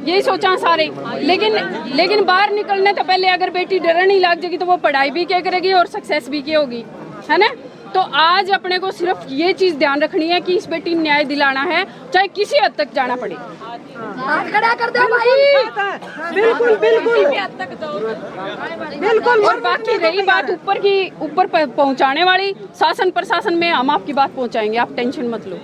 यही सोचा सारे। लेकिन बाहर निकलने तो पहले अगर बेटी डर नहीं लग जाएगी तो वो पढ़ाई भी क्या करेगी और सक्सेस भी क्या होगी, है ना। तो आज अपने को सिर्फ ये चीज ध्यान रखनी है कि इस बेटी न्याय दिलाना है, चाहे किसी हद तक जाना पड़े। खड़ा कर दो भाई। बिल्कुल बिल्कुल बिल्कुल। और बाकी रही बात ऊपर पहुंचाने वाली, शासन प्रशासन में हम आपकी बात पहुंचाएंगे, आप टेंशन मत लो।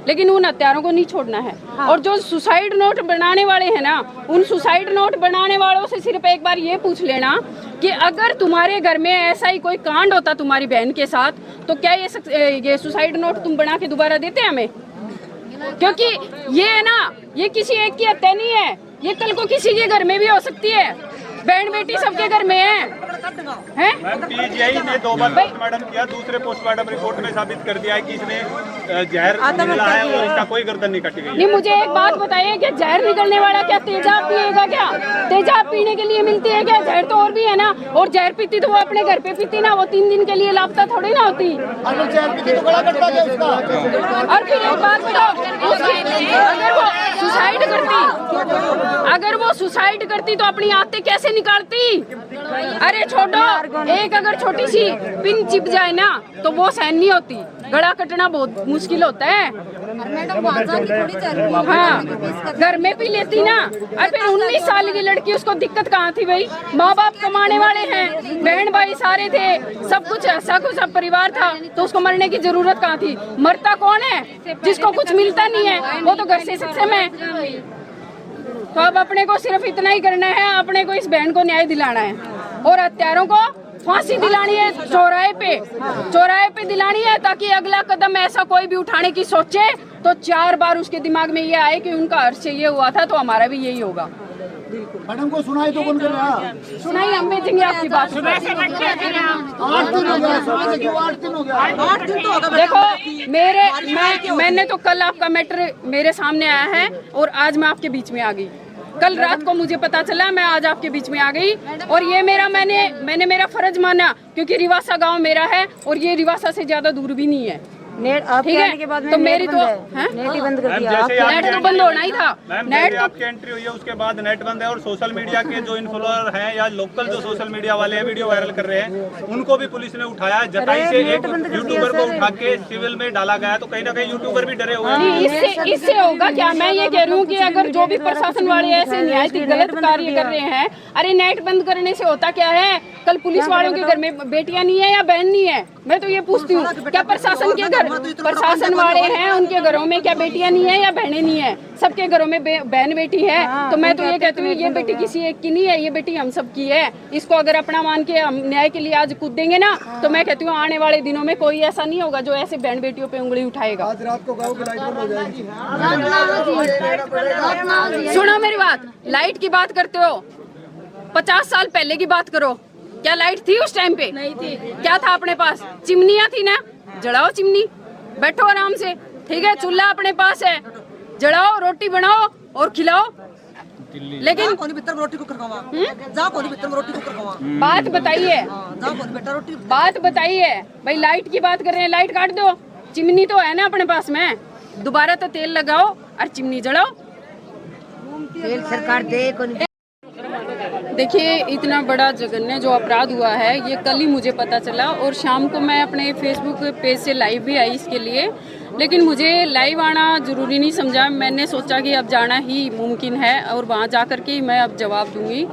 लेकिन उन हत्यारों को नहीं छोड़ना है। और जो सुसाइड नोट बनाने वाले हैं ना, उन सुसाइड नोट बनाने वालों से सिर्फ एक बार ये पूछ लेना कि अगर तुम्हारे घर में ऐसा ही कोई कांड होता तुम्हारी बहन के साथ, तो क्या ये सुसाइड नोट तुम बना के दोबारा देते हमें? क्योंकि ये है ना, ये किसी एक की हत्या नहीं है, ये कल को किसी के घर में भी हो सकती है। बहन बेटी सबके घर में है। पीजीआई ने 2 बार पोस्टमार्टम किया, दूसरे पोस्टमार्टम रिपोर्ट में साबित कर दिया है कि इसने जहर मिला है और इसका कोई गर्दन नहीं कटी गई। नहीं, मुझे एक बात बताइए कि जहर निकलने वाला क्या तेजाब पिएगा? क्या तेजाब पीने के लिए मिलती है क्या? जहर तो और भी है ना। और जहर पीती तो वो अपने घर पे पीती ना, वो 3 दिन के लिए लापता थोड़ी ना होती। और फिर एक बात बताओ, अगर वो सुसाइड करती तो अपनी आत्ते कैसे निकालती? अरे छोड़ो, एक अगर छोटी सी पिन चिप जाए ना तो वो सहन नहीं होती, गला कटना बहुत मुश्किल होता है। हाँ, घर में भी लेती ना। और फिर 19 साल की लड़की, उसको दिक्कत कहाँ थी भाई? माँ बाप कमाने वाले हैं, बहन भाई सारे थे, सब कुछ सब परिवार था, तो उसको मरने की जरूरत कहाँ थी? मरता कौन है? जिसको कुछ मिलता नहीं है, वो तो घर से सक्षम है। तो अब अपने को सिर्फ इतना ही करना है, अपने को इस बहन को न्याय दिलाना है और हत्यारों को फांसी दिलानी है, चौराहे पे दिलानी है, ताकि अगला कदम ऐसा कोई भी उठाने की सोचे तो 4 बार उसके दिमाग में ये आए कि उनका हर्ष ये हुआ था तो हमारा भी यही होगा। मैडम को सुनाई तो कौन कर रहा? सुनाई, हम भेजेंगे आपकी बात। देखो, मैंने तो कल आपका मैटर मेरे सामने आया है और आज मैं आपके बीच में आ गई। कल रात को मुझे पता चला, मैं आज आपके बीच में आ गई और ये मैंने मेरा फर्ज माना, क्योंकि रिवासा गांव मेरा है और ये रिवासा से ज्यादा दूर भी नहीं है। ठीक है, तो मेरी तो नेट ही बंद कर दिया। नेट तो बंद होना ही था। नेट आपकी एंट्री हुई है उसके बाद नेट बंद है। और सोशल मीडिया के जो इन्फ्लुएंसर हैं या लोकल जो सोशल मीडिया वाले हैं वीडियो वायरल कर रहे हैं, उनको भी पुलिस ने उठाया। जटाई से एक यूट्यूबर को उठा के सिविल में डाला गया, तो कहीं ना कहीं यूट्यूबर भी डरे हुए हैं। इससे होगा क्या? मैं ये कह रही हूँ कि अगर जो भी प्रशासन वाले ऐसे न्याय गलत कार्य कर रहे हैं, अरे नेट बंद करने से होता क्या है? कल पुलिस वालों के घर में बेटियां नहीं है या बहन नहीं है? मैं तो ये पूछती हूँ, क्या प्रशासन वाले हैं उनके घरों में क्या बेटियां नहीं है या बहनें नहीं है? सबके घरों में बहन बेटी है। तो मैं तो ये कहती हूँ, ये बेटी किसी एक की नहीं है, ये बेटी हम सब की है। इसको अगर अपना मान के हम न्याय के लिए आज कूदेंगे ना, तो मैं कहती हूँ आने वाले दिनों में कोई ऐसा नहीं होगा जो ऐसे बहन बेटियों पे उंगली उठाएगा। आज रात को गाँव की लाइट बंद हो जाएगी। सुनो मेरी बात, लाइट की बात करते हो, 50 साल पहले की बात करो, क्या लाइट थी उस टाइम पे? नहीं थी। क्या था अपने पास? चिमनियाँ थी ना, जलाओ चिमनी, बैठो आराम से। ठीक है, चूल्हा अपने पास है, जलाओ, रोटी बनाओ और खिलाओ। लेकिन बात बताइए भाई, लाइट की बात कर रहे हैं, लाइट काट दो, चिमनी तो है ना अपने पास में, दोबारा तो तेल लगाओ और चिमनी जलाओ। तेल सरकार दे। देखिए, इतना बड़ा जघन्य जो अपराध हुआ है, ये कल ही मुझे पता चला और शाम को मैं अपने फेसबुक पेज से लाइव भी आई इसके लिए। लेकिन मुझे लाइव आना जरूरी नहीं समझा, मैंने सोचा कि अब जाना ही मुमकिन है और वहाँ जाकर के मैं अब जवाब दूंगी।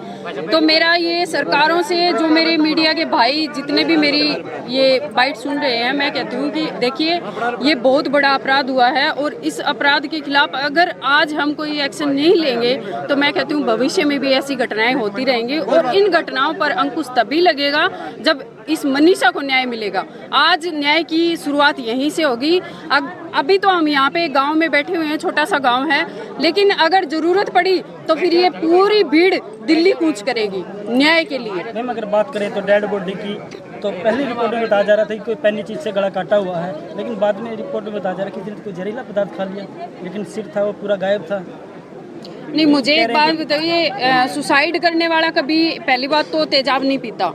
तो मेरा ये सरकारों से, जो मेरे मीडिया के भाई जितने भी मेरी ये बाइट सुन रहे हैं, मैं कहती हूँ कि देखिए, ये बहुत बड़ा अपराध हुआ है और इस अपराध के खिलाफ अगर आज हम कोई एक्शन नहीं लेंगे तो मैं कहती हूँ भविष्य में भी ऐसी घटनाएं होती रहेंगी और इन घटनाओं पर अंकुश तभी लगेगा जब इस मनीषा को न्याय मिलेगा। आज न्याय की शुरुआत यहीं से होगी। अभी तो हम यहाँ पे गांव में बैठे हुए हैं, छोटा सा गांव है, लेकिन अगर जरूरत पड़ी तो फिर ये पूरी भीड़ दिल्ली कूच करेगी न्याय के लिए। मैम, अगर बात करें तो डेड बॉडी की, तो पहली रिपोर्ट में बताया जा रहा था कि कोई पैनी चीज से गला काटा हुआ है, लेकिन बाद में रिपोर्ट में बताया जा रहा है कि कोई जहरीला पदार्थ खा लिया, लेकिन सिर था वो पूरा गायब था। नहीं, मुझे एक बात बताइए, सुसाइड करने वाला कभी, पहली बात तो तेजाब नहीं पीता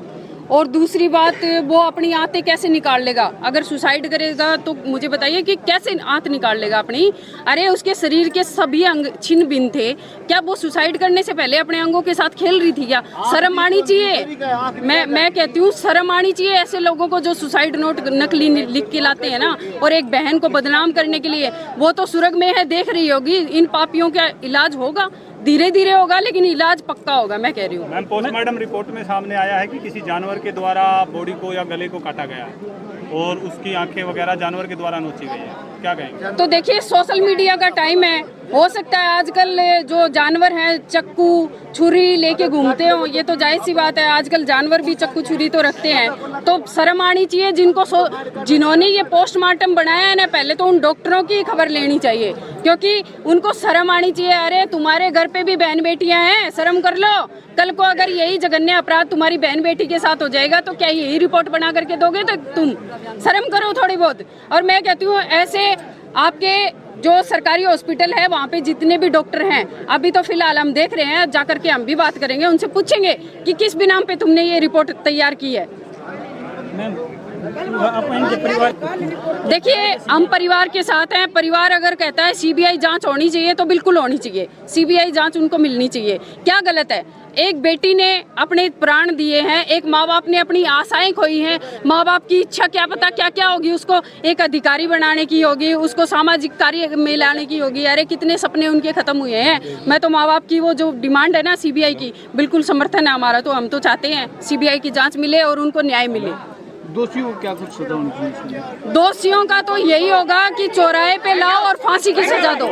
और दूसरी बात, वो अपनी आंतें कैसे निकाल लेगा? अगर सुसाइड करेगा तो मुझे बताइए कि कैसे आंत निकाल लेगा अपनी? अरे उसके शरीर के सभी अंग छिन्न भिन्न थे, क्या वो सुसाइड करने से पहले अपने अंगों के साथ खेल रही थी क्या? शर्म आनी चाहिए। मैं कहती हूँ शर्म आनी चाहिए ऐसे लोगों को जो सुसाइड नोट नकली लिख के लाते हैं ना, और एक बहन को बदनाम करने के लिए। वो तो स्वर्ग में है, देख रही होगी। इन पापियों का इलाज होगा, धीरे धीरे होगा, लेकिन इलाज पक्का होगा, मैं कह रही हूँ। मैम, पोस्टमार्टम रिपोर्ट में सामने आया है कि किसी जानवर के द्वारा बॉडी को या गले को काटा गया और उसकी आंखें वगैरह जानवर के द्वारा नोची गई है, क्या कहेंगे? तो देखिए, सोशल मीडिया का टाइम है, हो सकता है आजकल जो जानवर हैं चक्कू छुरी लेके घूमते हो, ये तो जायज सी बात है। आजकल जानवर भी चक्कू छुरी तो रखते हैं। तो शर्म आनी चाहिए जिन्होंने ये पोस्टमार्टम बनाया है ना, पहले तो उन डॉक्टरों की खबर लेनी चाहिए, क्योंकि उनको शर्म आनी चाहिए। अरे तुम्हारे घर पे भी बहन बेटियां हैं, शर्म कर लो। कल को अगर यही जघन्य अपराध तुम्हारी बहन बेटी के साथ हो जाएगा तो क्या यही रिपोर्ट बना करके दोगे? तो तुम शर्म करो थोड़ी बहुत। और मैं कहती हूँ ऐसे आपके जो सरकारी हॉस्पिटल है वहाँ पे जितने भी डॉक्टर हैं, अभी तो फिलहाल हम देख रहे हैं, जाकर के हम भी बात करेंगे, उनसे पूछेंगे कि किस भी नाम पे तुमने ये रिपोर्ट तैयार की है। देखिए, हम परिवार के साथ हैं। परिवार अगर कहता है सीबीआई जांच होनी चाहिए तो बिल्कुल होनी चाहिए, सीबीआई जांच उनको मिलनी चाहिए। क्या गलत है? एक बेटी ने अपने प्राण दिए हैं, एक माँ बाप ने अपनी आशाएं खोई हैं। माँ बाप की इच्छा क्या पता क्या क्या होगी, उसको एक अधिकारी बनाने की होगी, उसको सामाजिक कार्य में लाने की होगी। अरे कितने सपने उनके खत्म हुए हैं। मैं तो माँ बाप की वो जो डिमांड है ना सीबीआई की, बिल्कुल समर्थन है हमारा। तो हम तो चाहते हैं सीबीआई की जाँच मिले और उनको न्याय मिले। दोषियों को क्या कुछ सजा होनी चाहिए? दोषियों का तो यही होगा कि चौराहे पे लाओ और फांसी की सजा दो।